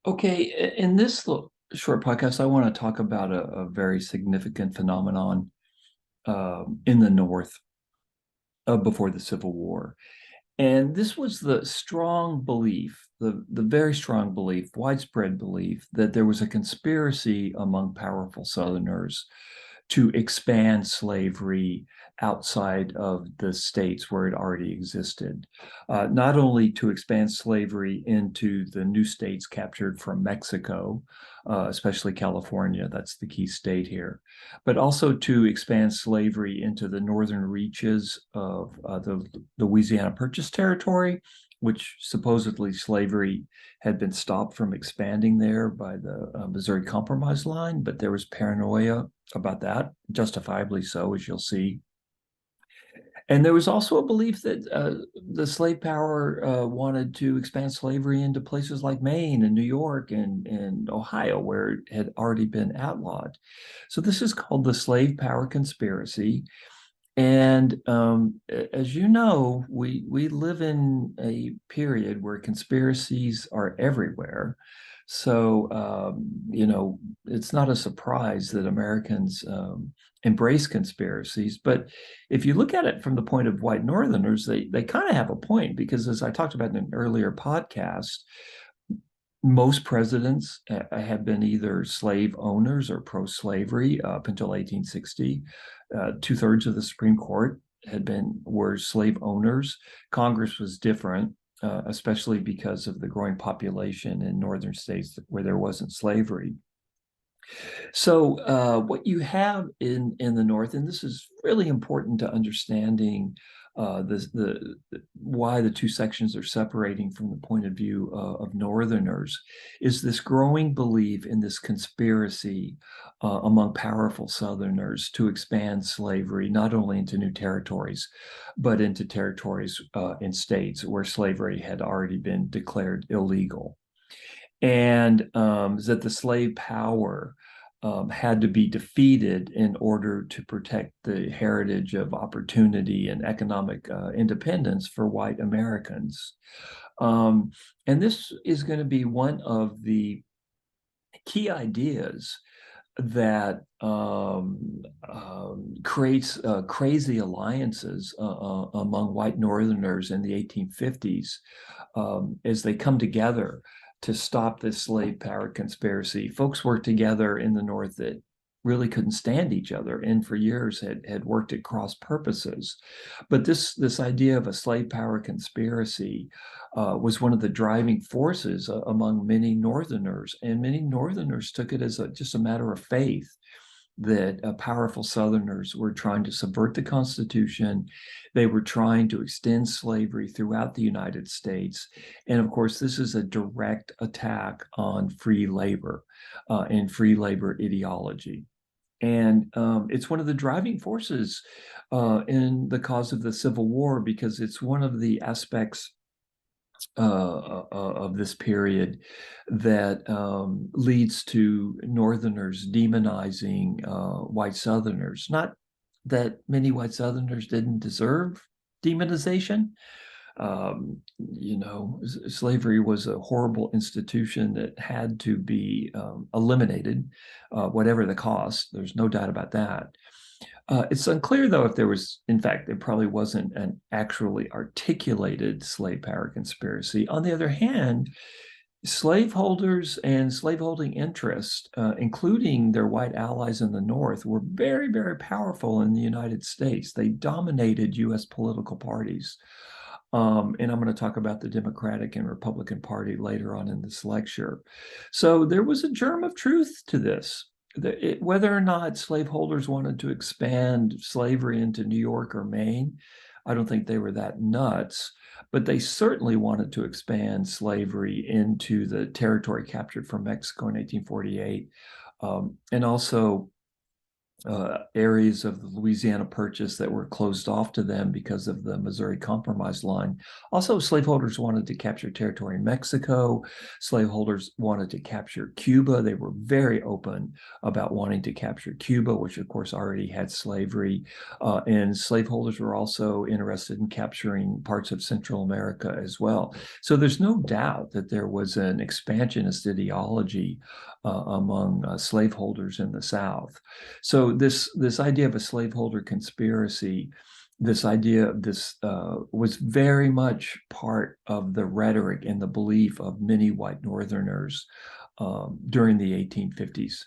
Okay, in this short podcast, I want to talk about a very significant phenomenon in the North before the Civil War. And this was the strong belief, the very strong belief, widespread belief, that there was a conspiracy among powerful Southerners to expand slavery outside of the states where it already existed. Not only to expand slavery into the new states captured from Mexico, especially California, that's the key state here, but also to expand slavery into the northern reaches of the Louisiana Purchase territory, which supposedly slavery had been stopped from expanding there by the Missouri Compromise line, but there was paranoia about that, justifiably so, as you'll see. And there was also a belief that the slave power wanted to expand slavery into places like Maine and New York and Ohio, where it had already been outlawed. So this is called the slave power conspiracy. And as you know, we live in a period where conspiracies are everywhere. So, it's not a surprise that Americans embrace conspiracies. But if you look at it from the point of white Northerners, they kind of have a point because, as I talked about in an earlier podcast, most presidents have been either slave owners or pro-slavery up until 1860. Two-thirds of the Supreme Court were slave owners. Congress was different, especially because of the growing population in northern states where there wasn't slavery. So what you have in the North, and this is really important to understanding why the two sections are separating from the point of view of Northerners, is this growing belief in this conspiracy among powerful Southerners to expand slavery not only into new territories, but into territories in states where slavery had already been declared illegal. And that the slave power had to be defeated in order to protect the heritage of opportunity and economic independence for white Americans. And this is going to be one of the key ideas that creates crazy alliances among white Northerners in the 1850s as they come together to stop this slave power conspiracy. Folks worked together in the North that really couldn't stand each other and for years had worked at cross purposes. But this idea of a slave power conspiracy was one of the driving forces among many Northerners, and many Northerners took it as just a matter of faith that powerful Southerners were trying to subvert the Constitution. They were trying to extend slavery throughout the United States. And of course, this is a direct attack on free labor and free labor ideology. And it's one of the driving forces in the cause of the Civil War, because it's one of the aspects of this period that leads to Northerners demonizing white Southerners. Not that many white Southerners didn't deserve demonization. Slavery was a horrible institution that had to be eliminated, whatever the cost. There's no doubt about that. It's unclear, though, if there was, in fact, there probably wasn't an actually articulated slave power conspiracy. On the other hand, slaveholders and slaveholding interests, including their white allies in the North, were very, very powerful in the United States. They dominated U.S. political parties. And I'm going to talk about the Democratic and Republican Party later on in this lecture. So there was a germ of truth to this. Whether or not slaveholders wanted to expand slavery into New York or Maine, I don't think they were that nuts, but they certainly wanted to expand slavery into the territory captured from Mexico in 1848, and also areas of the Louisiana Purchase that were closed off to them because of the Missouri Compromise line. Also, slaveholders wanted to capture territory in Mexico. Slaveholders wanted to capture Cuba. They were very open about wanting to capture Cuba, which of course already had slavery. And slaveholders were also interested in capturing parts of Central America as well. So there's no doubt that there was an expansionist ideology among slaveholders in the South. So this idea of a slaveholder conspiracy, this idea of this was very much part of the rhetoric and the belief of many white Northerners during the 1850s.